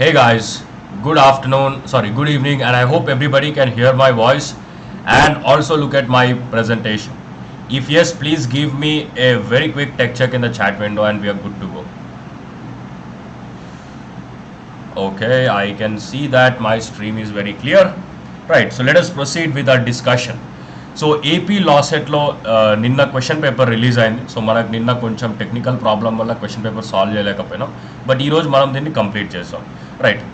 Hey guys, good evening, and I hope everybody can hear my voice and also look at my presentation. If yes, please give me a very quick tech check in the chat window and we are good to go. Okay, I can see that my stream is very clear. Right, so let us proceed with our discussion. So AP లాసెట్లో నిన్న question paper release అయింది. So మనకు నిన్న కొంచెం technical problem వల్ల question paper solve చేయలేకపోయినాం, but ఈరోజు మనం దీన్ని కంప్లీట్ చేస్తాం. రైట్,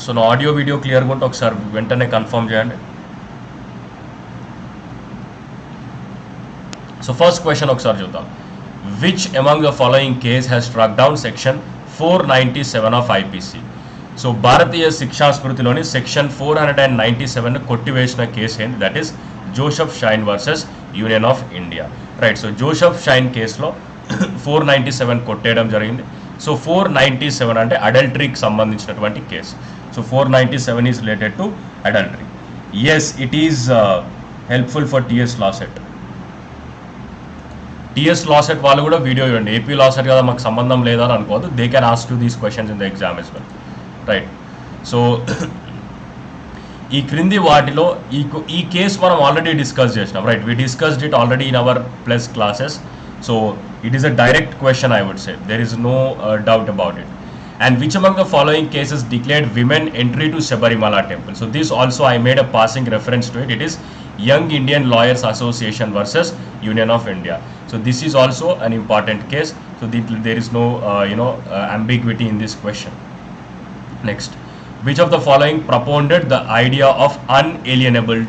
సో నా ఆడియో వీడియో క్లియర్గా ఉంటే ఒకసారి వెంటనే కన్ఫర్మ్ చేయండి. సో ఫస్ట్ క్వశ్చన్ ఒకసారి చూద్దాం. Which among the following case has struck down section 497 of IPC? So భారతీయ శిక్షా స్మృతిలోని సెక్షన్ 497 కొట్టివేసిన కేసు ఏంటి? That is Joseph Shine versus union of India. Right, so Joseph Shine కేసులో 497 కొట్టేయడం జరిగింది. సో 497 అంటే అడల్టరీకి సంబంధించినటువంటి కేసు. So 497 is related to adultery. Yes, it is helpful for TS LAWCET. TS LAWCET వాళ్ళు కూడా వీడియో ఇవ్వండి. ఏపీ లాసెట్ కదా మాకు సంబంధం లేదని అనుకోవద్దు. They can ask you these questions in the exam as well. Right, so ఈ క్రింది వాటిలో ఈ కేసు మనం ఆల్రెడీ డిస్కస్ చేసినాం. Right, we discussed it already in our plus classes. So it is a direct question, I would say. There is no doubt about it. And which among the following cases declared women entry to Sabarimala temple? So this also I made a passing reference to it. It is Young Indian Lawyers Association versus Union of India. So this is also an important case. So there is no ambiguity in this question. Next, which of the following propounded the idea of unalienable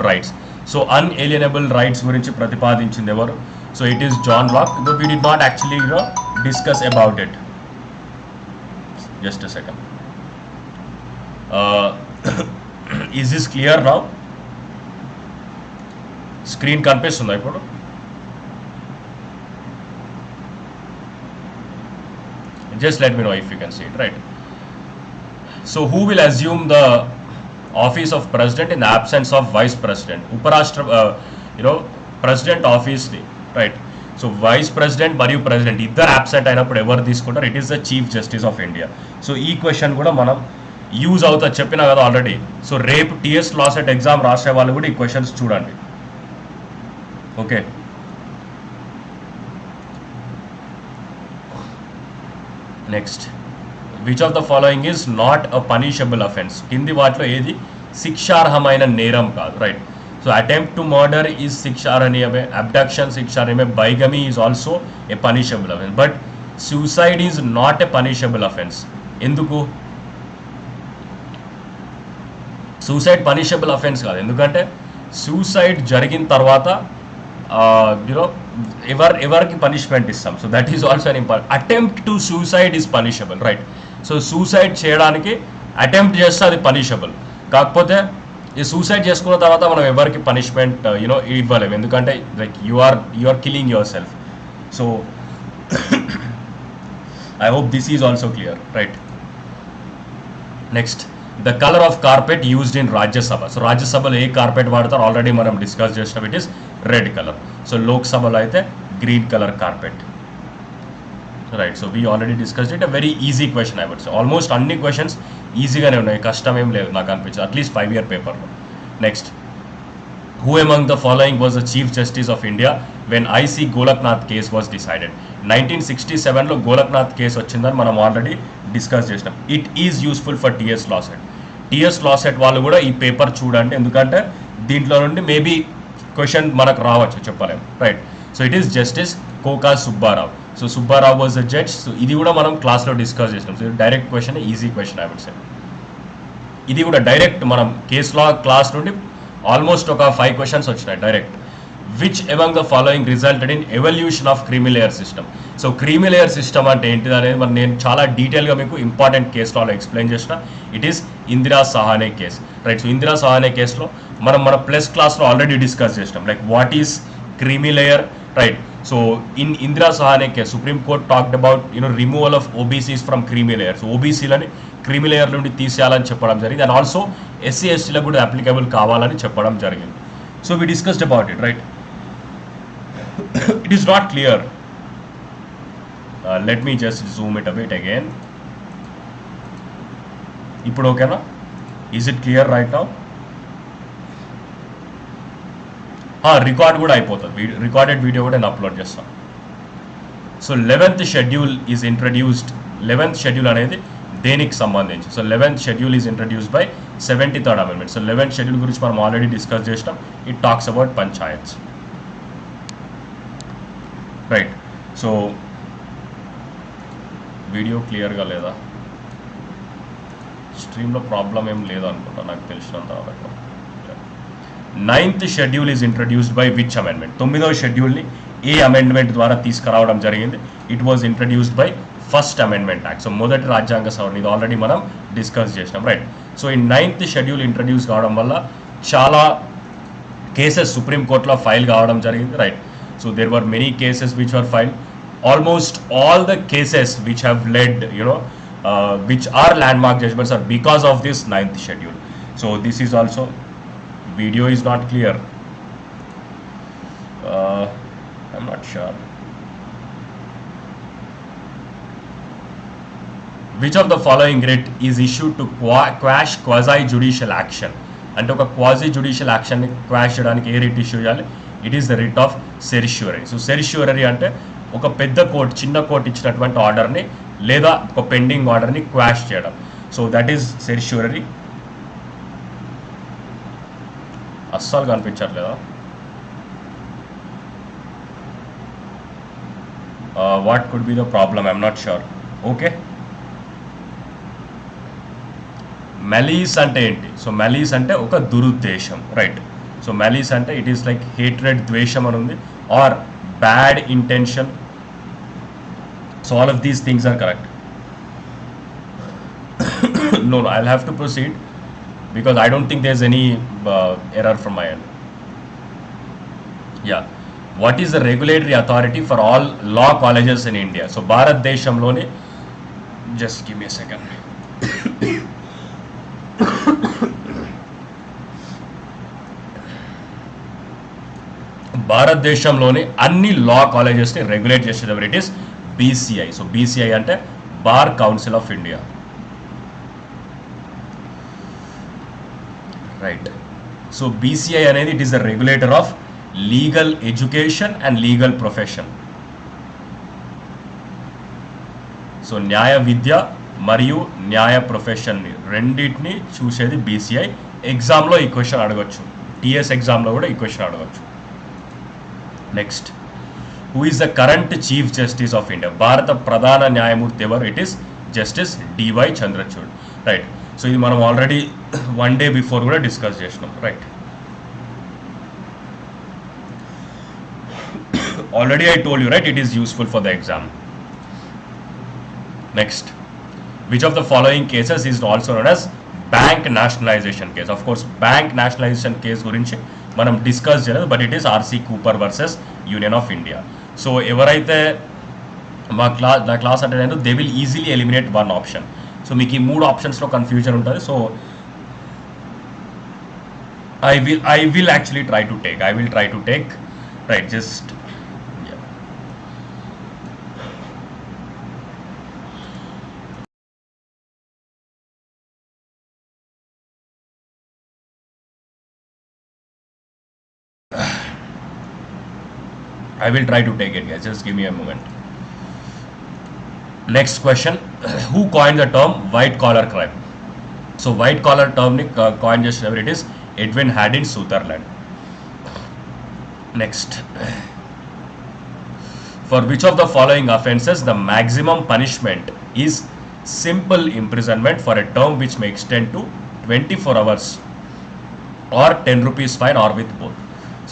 rights? So unalienable rights gurinchi pratipadinchindi evaru? So it is John Locke, though we did not actually discuss about it. Just a second. Is this clear now? Screen కనిపిస్తుందా ఇప్పుడు? Just let me know if you can see it. Right, so who will assume the office of president in the absence of vice president? Uparashtra president office ni, right? So vice president మరియు president ఇద్దరు absent అయినప్పుడు ఎవరు తీసుకుంటారు? It is the chief justice of India. So ఈ question కూడా మనం use అవుతా చెప్పినా కదా ఆల్రెడీ. సో రేపు టిఎస్ లాసెట్ ఎగ్జామ్ రాసే వాళ్ళు కూడా ఈ క్వశ్చన్స్ చూడండి. Okay, next, which of the following is not a punishable offence? కింది వాటిలో ఏది శిక్షార్హమైన నేరం కాదు? Right, so attempt to murder is shiksharaniyame, abduction shiksharaniyame, bigamy is also a punishable offense, but suicide is not a punishable offense. Enduku suicide punishable offense kaadu? Endukante suicide jarigin tarvata everki punishment istam. So that is also an important. Attempt to suicide is punishable, right? So suicide cheyadaniki attempt cheste adi punishable, కాకపోతే ఈ suicide చేసుకున్న తర్వాత మనం ఎవరికి punishment ఇవ్వలేము, ఎందుకంటే like you are killing your self. So I hope this is also clear. Right, next, the colour of carpet used in Rajya Sabha. So రాజ్యసభలో ఏ కార్పెట్ వాడతారు ఆల్రెడీ మనం డిస్కస్ చేసినాం. It is red colour. So లోక్సభలో అయితే green colour carpet. Right, so we already discussed it. A very easy question, I would say. Almost అన్ని questions ఈజీగానే ఉన్నాయి, కష్టం ఏం లేదు నాకు అనిపించింది, అట్లీస్ట్ 5 year పేపర్లో. Next, who among the following was the chief justice of India when IC Golaknath case was decided? 1967లో గోలక్నాథ్ కేసు వచ్చిందని మనం ఆల్రెడీ డిస్కస్ చేసినాం. It is useful for TS LAWCET. TS LAWCET వాళ్ళు కూడా ఈ పేపర్ చూడండి, ఎందుకంటే దీంట్లో నుండి మేబీ క్వశ్చన్ మనకు రావచ్చు, చెప్పలేము. Right, so it is justice Koka Subbarao. So Subbarao was the judge. So ఇది కూడా మనం క్లాస్లో డిస్కస్ చేసినాం. So direct question, easy question, I would say. ఇది కూడా డైరెక్ట్ మనం కేస్ లా క్లాస్ నుండి ఆల్మోస్ట్ ఒక 5 questions వచ్చినాయి direct. Which among the following resulted in evolution of creamy layer system? So creamy layer system అంటే ఏంటిది అనేది మరి నేను చాలా డీటెయిల్గా మీకు ఇంపార్టెంట్ కేస్ లాలో ఎక్స్ప్లెయిన్ చేసిన. It is Indira Sawhney case. Right, so Indira Sawhney కేసులో మన ప్లస్ క్లాస్లో ఆల్రెడీ డిస్కస్ చేసినాం, like what is creamy layer. Right, so in Indira Sahane case, Supreme Court talked about removal of OBCs from creamy layer. So OBC లని creamy layer నుండి తీసేయాలని చెప్పడం జరిగింది, and also SC ఎస్టీలకు కూడా applicable కావాలని చెప్పడం జరిగింది. So we discussed about it. Right, it is not clear. Let me just zoom it a bit again. ఇప్పుడు ఓకేనా? Is it clear right now? Record కూడా అయిపోతుంది, రికార్డెడ్ వీడియో కూడా నేను అప్లోడ్ చేస్తాను. So 11th schedule is introduced. 11th schedule అనేది దేనికి సంబంధించి? So 11th schedule is introduced by 73rd amendment. So 11th schedule గురించి మనం ఆల్రెడీ డిస్కస్ చేసినాం. It talks about panchayats, right? So video క్లియర్గా లేదా? స్ట్రీమ్లో ప్రాబ్లం ఏం లేదనుకుంటా నాకు తెలిసినంత వరకు. 9th schedule is introduced by which amendment? 9వ షెడ్యూల్ని ఏ అమెండ్మెంట్ ద్వారా తీసుకురావడం జరిగింది? It was introduced by first amendment act. So మొదటి రాజ్యాంగ సవరణ, ఇది ఆల్రెడీ మనం డిస్కస్ చేసినాం, రైట్? సో ఈ 9th షెడ్యూల్ ఇంట్రడ్యూస్ కావడం వల్ల చాలా కేసెస్ సుప్రీంకోర్టులో ఫైల్ కావడం జరిగింది, right? So there were many cases which were filed. Almost all the cases which have led which are landmark judgments are because of this 9th schedule. So this is also, video is not clear. I'm not sure. Which of the following writ is issued to quash quasi judicial action? అంటే ఒక quasi judicial యాక్షన్ని quash చేయడానికి ఏ writ issue చేయాలి? It is the writ of certiorari. So certiorari అంటే ఒక పెద్ద court చిన్న కోర్టు ఇచ్చినటువంటి ఆర్డర్ని లేదా ఒక పెండింగ్ ఆర్డర్ని క్వాష్ చేయడం. So that is certiorari. అస్సలు కనిపించట్లేదా? What could be the problem? I'm not sure. Okay, malice అంటే ఏంటి? సో మెలీస్ అంటే ఒక దురుద్దేశం, రైట్? సో మెలీస్ అంటే ఇట్ ఈస్ లైక్ హేట్రెడ్, ద్వేషం అని ఉంది, or bad intention. So all of these things are correct. No, I'll have to proceed because I don't think there's any error from my end. Yeah. What is the regulatory authority for all law colleges in India? So Bharat Deshamlone, just give me a second. భారతదేశంలోని అన్ని లా కాలేజెస్ని regulate చేసేటప్పుడు it is BCI. So BCI అంటే bar council of India, right? So BCI అనేది it is the regulator of legal education and legal profession. So న్యాయ విద్య మరియు న్యాయ ప్రొఫెషన్ని రెండింటిని చూసేది BCI. ఎగ్జామ్లో ఈ క్వశ్చన్ అడగచ్చు, TS ఎగ్జామ్లో కూడా ఈ క్వశ్చన్ అడగచ్చు. Next, who is the current chief justice of India? భారత ప్రధాన న్యాయమూర్తి ఎవరు? It is justice DY Chandrachud, right? So ఇది మనం ఆల్రెడీ 1 day బిఫోర్ కూడా డిస్కస్ చేసినాం, right? Already I told you, right? It is useful for the exam. Next, which of the following cases is also known as bank nationalisation case? Of course bank nationalisation case గురించి మనం discuss చేయలేదు, but it is RC Cooper versus union of India. So ఎవరైతే నా class attend అయ్యారో they will easily eliminate one option. So మీకు ఈ 3 ఆప్షన్స్లో confusion ఉంటుంది. So I will actually try to take, right? Just yeah. I will try to take it, guys. Just give me a moment. Next question. Who coined the term white collar crime? So white collar term ni coin just whatever it is, Edwin had in Sutherland. Next, for which of the following offences the maximum punishment is simple imprisonment for a term which may extend to 24 hours or 10 rupees fine or with both?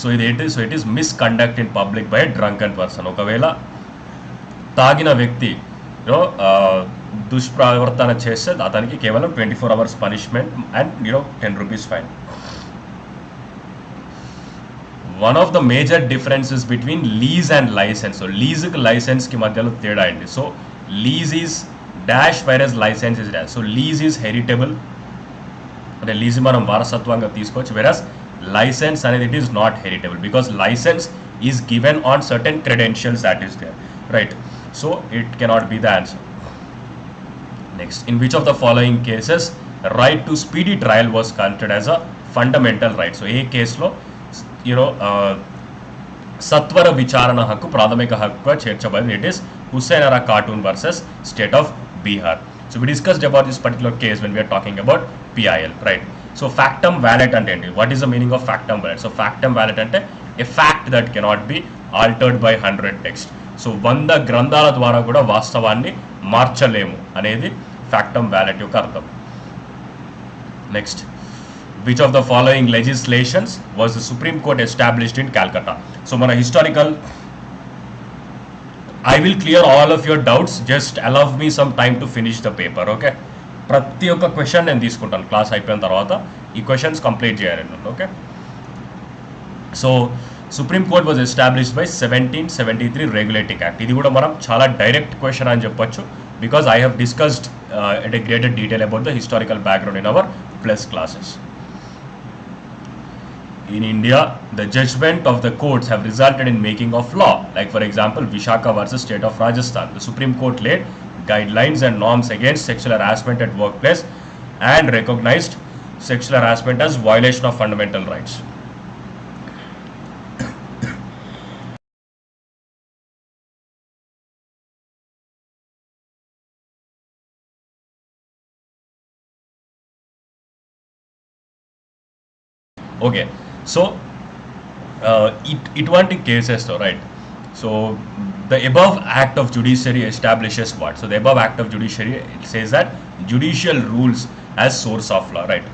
So it is misconduct in public by a drunken person. ఒకవేళ తాగిన వ్యక్తి దుష్ప్రవర్తన చేస్తే అతనికి కేవలం 24 hours punishment and 10 rupees fine. One of the major differences between lease and license. So lease కి license కి మధ్యలో తేడా ఏంటి? So lease is dash whereas license is dash. So lease is heritable, అంటే లీజ్ మనం వారసత్వంగా తీసుకోవచ్చు, whereas license అనేది it is not heritable because license is given on certain credentials that is there, right? So it cannot be the answer. Next, in which of the following cases right to speedy trial was considered as a fundamental right. So ఏ కేసులో సత్వర విచారణ హక్కు ప్రాథమిక హక్కుగా చేర్చబడింది. It is Hussainara Khatoon versus state of Bihar. So we discussed about this particular case when we are talking about PIL, right? So factum valid అంటే ఏంటి? What is the meaning of factum valid? So factum valid అంటే a fact that cannot be altered by 100 text. So 100 గ్రంథాల ద్వారా కూడా వాస్తవాన్ని మార్చలేము అనేది factum valid యొక్క అర్థం. Next, which of the following legislations was the Supreme Court established in Calcutta? So మన historical, I will clear all of your doubts, just allow me some time to finish the paper, okay? ప్రతి ఒక్క question నేను తీసుకుంటాను class అయిపోయిన తర్వాత, ఈ questions complete చేయాలి, okay? So supreme court was established by 1773 regulating act. ఇది కూడా మనం చాలా డైరెక్ట్ క్వశ్చన్ అని చెప్పొచ్చు, because I have discussed at a greater detail about the historical background in our plus classes. In India, the judgment of the courts have resulted in making of law. Like for example, Vishaka versus State of Rajasthan. The Supreme Court laid guidelines and norms against sexual harassment at workplace and recognized sexual harassment as violation of fundamental rights. Okay, so ఇటువంటి కేసెస్తో, right, so the above act of judiciary establishes what? So the above act of judiciary, it says that judicial rules as source of law, right?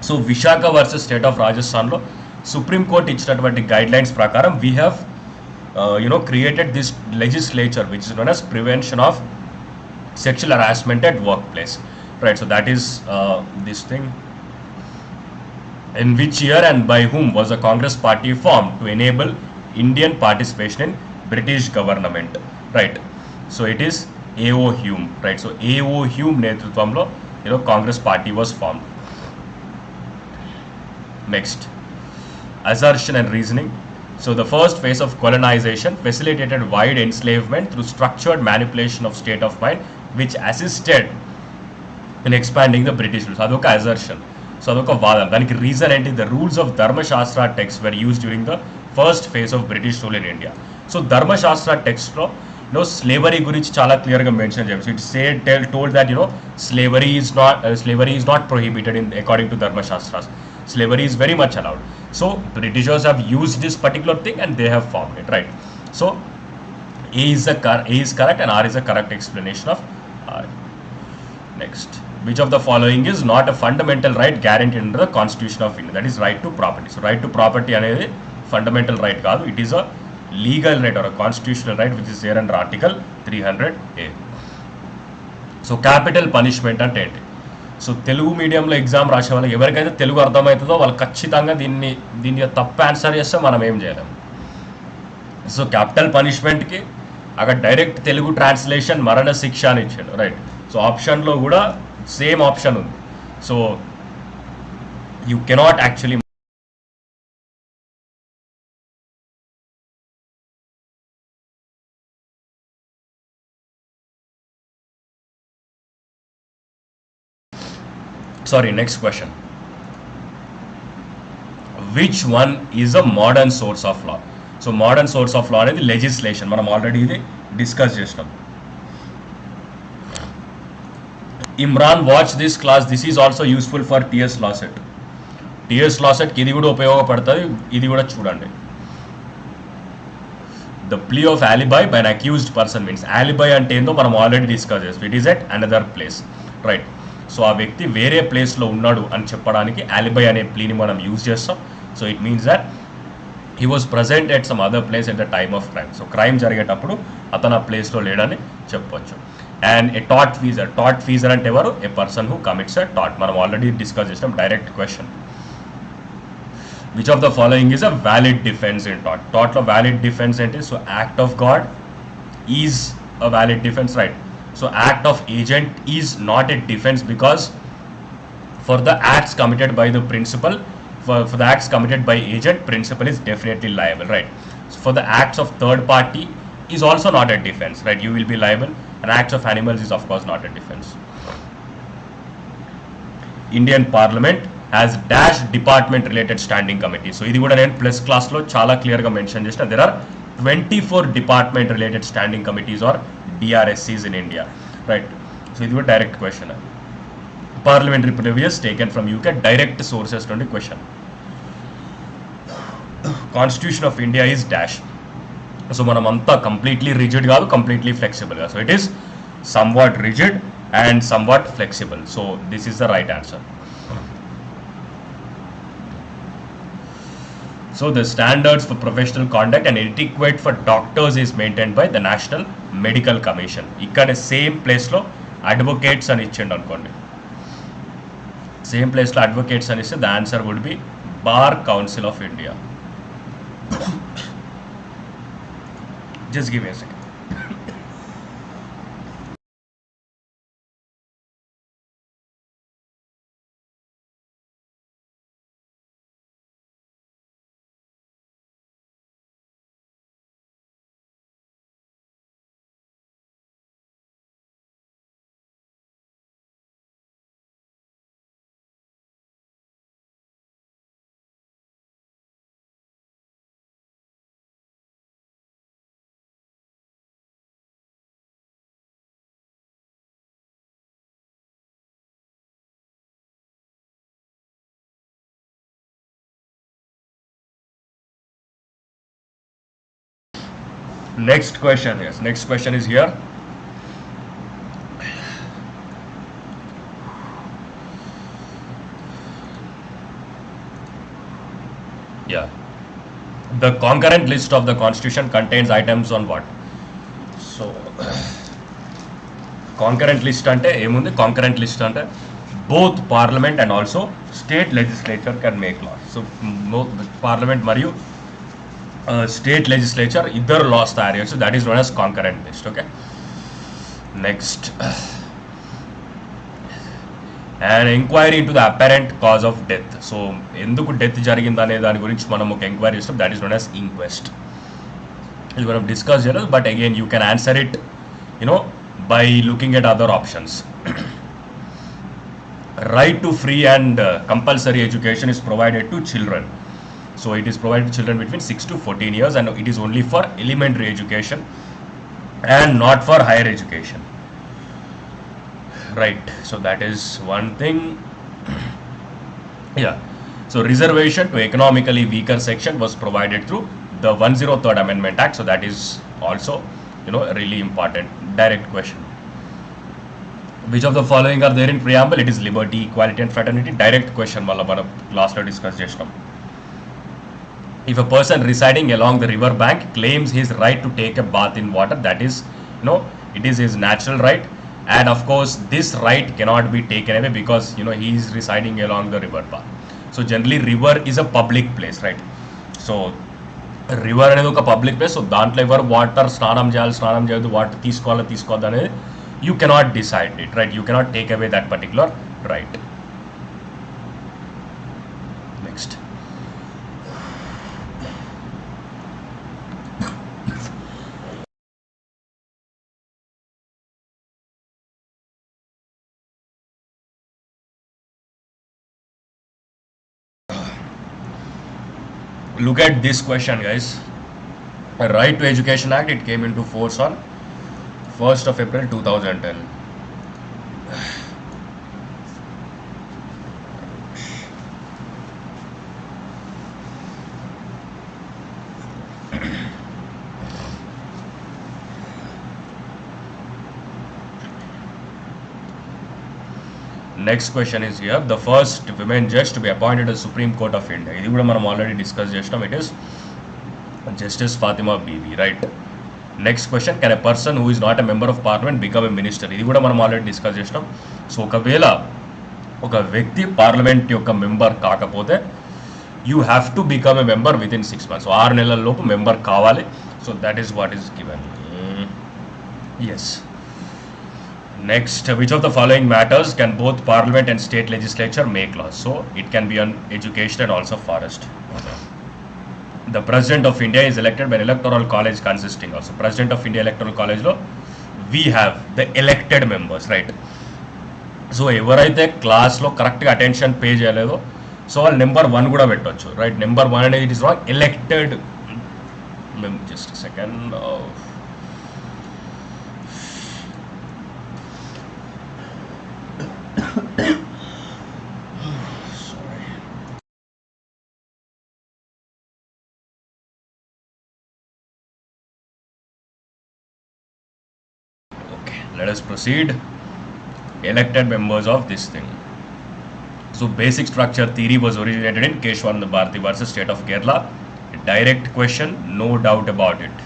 So Vishaka versus State of Rajasthan lo Supreme Court ఇచ్చినటువంటి guidelines ప్రకారం we have created this legislature which is known as prevention of sexual harassment at workplace, right? So that is this thing. In which year and by whom was the Congress party formed to enable Indian participation in British government, right? So it is A.O. Hume, right? So A.O. Hume నేతృత్వంలో Congress party was formed. Next, assertion and reasoning. So the first phase of colonization facilitated wide enslavement through structured manipulation of state of mind, which assisted in expanding the British rules. అదొక assertion. So అదొక వాదన. దానికి reason ఏంటి? The rules of ధర్మశాస్త్ర text were use during the first phase of British rule in India. So ధర్మశాస్త్ర టెక్స్ట్లో slavery గురించి చాలా క్లియర్గా మెన్షన్ చేయాలి. It's told that slavery is not prohibited in according to Dharmashastras. Slavery is very much allowed. So Britishers have used this particular thing and they have formed it, right? So A is correct and R is a correct explanation of R. Next, which of the following is not a fundamental right guaranteed under the Constitution of India? That is right to property. So right to property అనేది fundamental right కాదు, it is a legal right or a constitutional right which is there under Article 300A. So capital punishment అంటే ఏంటి? So Telugu మీడియంలో exam రాసే వాళ్ళకి ఎవరికైతే తెలుగు అర్థమవుతుందో వాళ్ళు ఖచ్చితంగా దీన్ని తప్పు ఆన్సర్ చేస్తే మనం ఏం చేయలేము. సో క్యాపిటల్ పనిష్మెంట్కి అక్కడ డైరెక్ట్ తెలుగు ట్రాన్స్లేషన్ మరణ శిక్ష అని ఇచ్చాడు, రైట్? సో ఆప్షన్లో కూడా సేమ్ ఆప్షన్ ఉంది. So you cannot actually next question. Which one is a modern source of law? So modern source of law అనేది legislation. మనం ఆల్రెడీ ఇది డిస్కస్ చేసినాం. Imran watch this class. This is also useful for TS Lawcet. TS Lawcetకి ఇది కూడా ఉపయోగపడుతుంది, ఇది కూడా చూడండి. The plea of alibi by an accused person means, alibi అంటే ఏందో మనం ఆల్రెడీ డిస్కస్ చేస్తాం. It is at another place, right? So ఆ వ్యక్తి వేరే ప్లేస్లో ఉన్నాడు అని చెప్పడానికి alibi అనే ప్లీని మనం యూజ్ చేస్తాం. So it means that he was present at some other place at the time of crime. So crime జరిగేటప్పుడు అతను ఆ ప్లేస్లో లేడని చెప్పొచ్చు. అండ్ ఏ టాట్ ఫీజర్ అంటే ఎవరు? A person who commits a టాట్. మనం ఆల్రెడీ డిస్కస్ చేసినాం. Direct question. Which of the following is a valid defence in టాట్? టాట్లో వ్యాలిడ్ డిఫెన్స్ ఏంటి? So act of God is a valid defence, right? So act of agent is not a defence because for the acts committed by the principal, for the acts committed by agent, principal is definitely liable, right? So for the acts of third party is also not a defense, right? You will be liable. And acts of animals is of course not a defense. Indian parliament has dash department related standing committee. So ఇది కూడా నేను plus క్లాస్లో చాలా క్లియర్గా mention చేసిన. There are 24 department related standing committees are DRSCs in India, right? So ఇది కూడా direct question. Parliamentary previous taken from UK, direct sources నుండి question. Constitution of India is dash. So మనం అంతా కంప్లీట్లీ రిజిడ్ కాదు, completely flexible కాదు. So it is somewhat rigid and somewhat flexible. So this is the right answer. So the standards for professional conduct and etiquette for doctors is maintained by the National Medical Commission. ikkada same place lo advocates ani ichindi anukondi. Same place lo advocates ani iste the answer would be Bar Council of India. Just give me a second. Next question, yes. Next question is here. Yeah. The concurrent list of the Constitution contains items on what? So, concurrent list ante emundi? Concurrent list ante both Parliament and also state legislature can make laws. So, both Parliament mariyu state legislature iddaru laws tayari cheyochu. That is known as concurrent list. Okay. Next, an inquiry into the apparent cause of death. So enduku death jarigindane dani gurinchi manam oka inquiry chestam. That is known as inquest. This మనం discuss చేయాలి, but again you can answer it, by looking at other options. Right to free and compulsory education is provided to children. So it is provided to children between 6 to 14 years, and it is only for elementary education and not for higher education. Right. So that is one thing. Yeah. So reservation to economically weaker section was provided through the 103rd Amendment Act. So that is also, really important. Direct question. Which of the following are there in preamble? It is liberty, equality and fraternity. Direct question. Malla mana last lo discuss chestam. If a person residing along the river bank claims his right to take a bath in water, that is, it is his natural right. And of course, this right cannot be taken away because, he is residing along the river path. So generally, river is a public place, right? So river అనేది ఒక public place. So దాంట్లో ఎవరు water స్నానం చేయదు, water తీసుకోవద్దు అనేది you cannot decide it, right? You cannot take away that particular right. Next. Look at this question, guys. Right to Education Act, it came into force on 1st of April 2010. Next question is here. The first women judge to be appointed to the Supreme Court of India. ఇది కూడా మనం already discuss చేసినాం. It is Justice Fatima Bibi, right? Next question, can a person who is not a member of parliament become a minister? ఇది కూడా మనం already discuss చేసినాం. So ఒకవేళ ఒక వ్యక్తి పార్లమెంట్ యొక్క మెంబర్ కాకపోతే you have to become a member within 6 months. So 6 నెలల లోపు మెంబర్ కావాలి. So that is what is given. Yes. Next, which of the following matters can both parliament and state legislature make laws? So it can be on education and also forest. The President of India is elected by an electoral college consisting of. So President of India electoral college lo we have the elected members, right? So ఎవరైతే క్లాస్లో కరెక్ట్గా attention pay చేయలేదో so వాళ్ళు number 1 కూడా పెట్టవచ్చు, right. Number 1 అనేది it is wrong. Elected, just second, let us proceed. Elected members of this thing. So basic structure theory was originated in Keshwananda Bharati versus State of Kerala. A direct question, no doubt about it.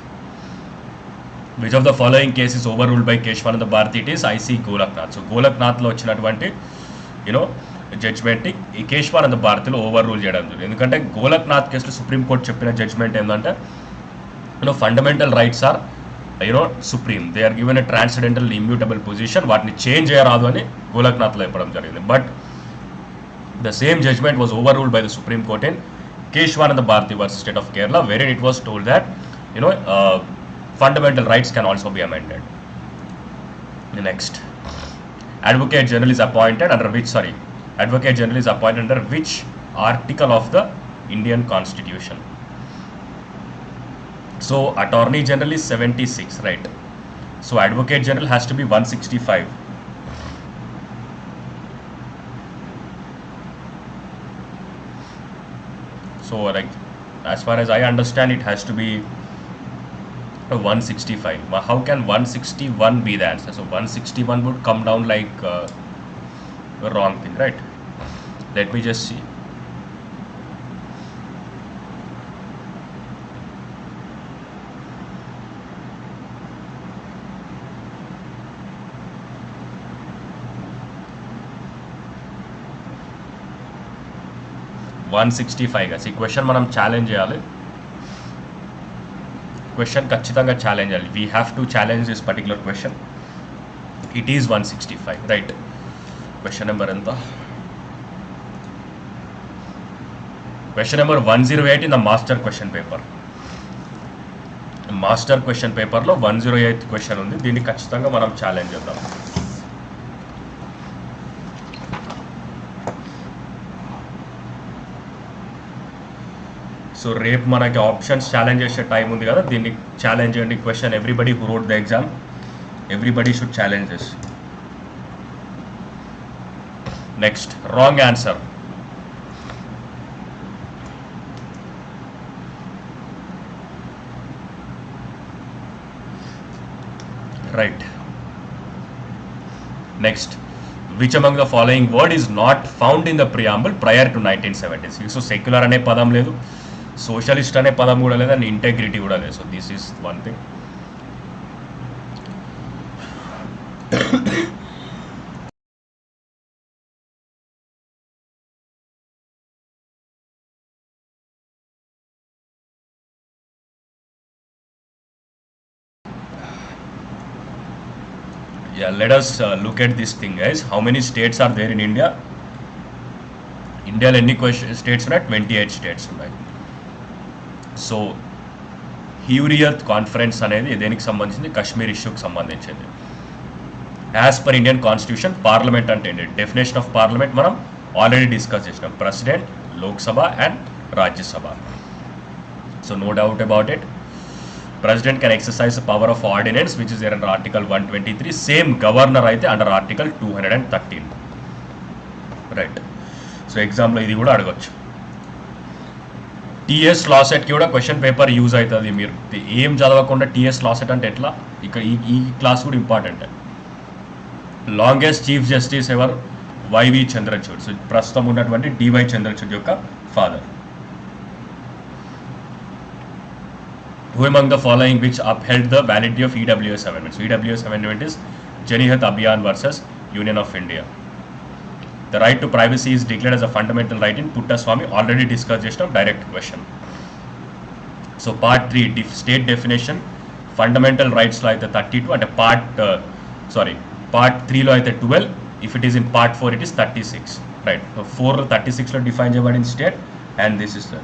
Which of the following cases overruled by Keshwananda Bharati? It is IC Golaknath. So Golaknath lo vachinatuvanti judgment ఈ కేశవానంద భారతిలో ఓవర్రూల్ చేయడం జరిగింది. ఎందుకంటే గోలక్నాథ్ కేసులో supreme court చెప్పిన judgement ఏంటంటే fundamental rights are supreme, they are given a transcendental immutable position, వాటిని change చేయరాదు అని గోలక్నాథ్లో చెప్పడం జరిగింది. But the same judgement was overruled by the supreme court in Kesavananda Bharati versus state of Kerala, wherein it was told that fundamental rights can also be amended. Next, Advocate General is appointed under which, Advocate General is appointed under which article of the Indian Constitution? So Attorney General is 76, right? So Advocate General has to be 165. So like as far as I understand, it has to be 165. How can 161 be the answer? So 161 would come down like the wrong thing, right? Let me just see. ఈ question మనం challenge చేయాలి. Question ఖచ్చితంగా challenge చేయాలి. We have to challenge this particular question. It is 165, right. Question number ఎంత? Question number 108 in the master question paper. Master question పేపర్లో 108 question ఉంది. దీన్ని ఖచ్చితంగా మనం ఛాలెంజ్ చేద్దాం. సో రేపు మనకి ఆప్షన్స్ ఛాలెంజ్ చేసే టైం ఉంది కదా, దీన్ని ఛాలెంజ్ చేయండి. Question everybody who wrote the exam, everybody should challenge this. Next, wrong answer. Right. Next, which among the following word is not found in the preamble prior to 1976? So secular అనే పదం లేదు, socialist అనే పదం కూడా లేదు, and integrity కూడా లేదు. So this is one thing. Yeah, let us look at this thing, guys. How many states are there in India? ఇండియాలో ఎన్ని స్టేట్స్ ఉన్నాయి? 28 స్టేట్స్ ఉన్నాయి. సో హ్యూరియత్ కాన్ఫరెన్స్ అనేది దేనికి సంబంధించింది? కాశ్మీర్ ఇష్యూకి సంబంధించింది. As per Indian constitution, parliament అంటే ఏంటి? డెఫినేషన్ ఆఫ్ పార్లమెంట్ మనం ఆల్రెడీ డిస్కస్ చేసినాం. President, Lok Sabha and Rajya Sabha. So no doubt about it. President can exercise the power of ordinance, which is there under Article 123. Same governor అయితే under Article 213. Right. So exam లో ఇది కూడా అడగొచ్చు. TS Lawcet కి కూడా question paper use అవుతుంది. మీరు ఏం చదవకుండా TS Lawcet అంటే ఎట్లా? ఇక్కడ ఈ క్లాస్ కూడా important. Longest chief justice ever? YV Chandrachud. So ప్రస్తుతం ఉన్నటువంటి DY చంద్రచూడ్ యొక్క father. Who among the following which upheld the validity of EWS amendments? EWS amendment is Janihat Abhiyan versus Union of India. The right to privacy is declared as a fundamental right in Puttaswamy. Already discussed just now. Direct question. So part 3, state definition. Fundamental rights lo aithe 32 and part 3 lo aithe 12. If it is in part 4, it is 36. Right. So 4 36 lo define cheyabadin state, and this is the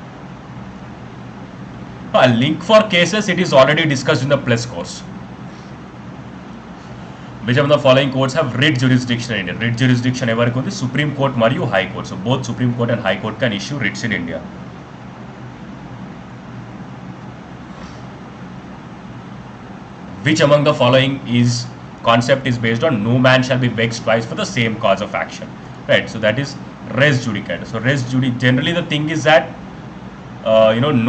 link for cases. It is already discussed in the plus course. Which of the following courts have writ jurisdiction in India? Writ jurisdiction ఎవరికి ఉంది? Supreme Court మరియు High Court. So both Supreme Court and High Court can issue writs in India. Which among the following concept is based on no man shall be vexed twice for the same cause of action? Right. So that is res judicata. So res judicata, generally the thing is that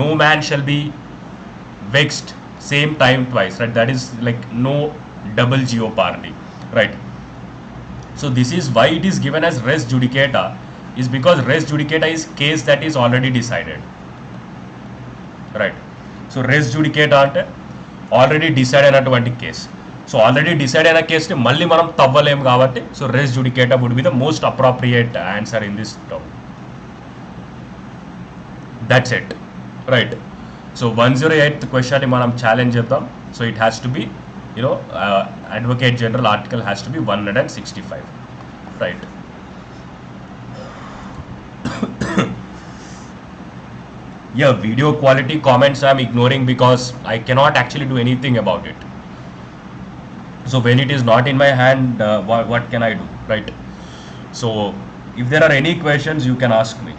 no man shall be vexed same time twice, right? That is like no double jeopardy, right? So this is why it is given as res judicata, is because res judicata is case that is already decided, right? So res judicata ante already decided అయినటువంటి case. So already decide అయిన కేసుని మళ్ళీ మనం తవ్వలేము కాబట్టి so res judicata would be the most appropriate answer in this term. That's it, right? So 108th question ని మనం challenge చేద్దాం. So it has to be advocate general article has to be 165, right? Yeah, video quality comments I am ignoring because I cannot actually do anything about it. So when it is not in my hand, what can I do, right? So if there are any questions, you can ask me.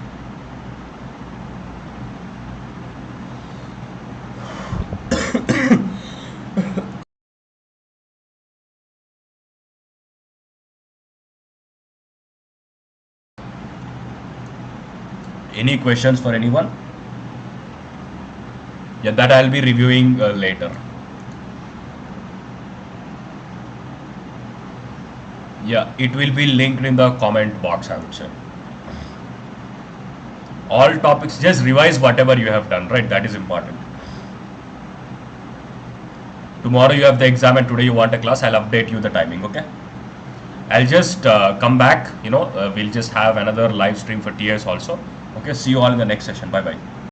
Any questions for anyone? Yeah, that I'll be reviewing later. Yeah, it will be linked in the comment box, I would say. All topics, just revise whatever you have done, right? That is important. Tomorrow you have the exam and today you want a class. I'll update you the timing, okay? I'll just come back, we'll just have another live stream for TS also. Okay, see you all in the next session. Bye bye.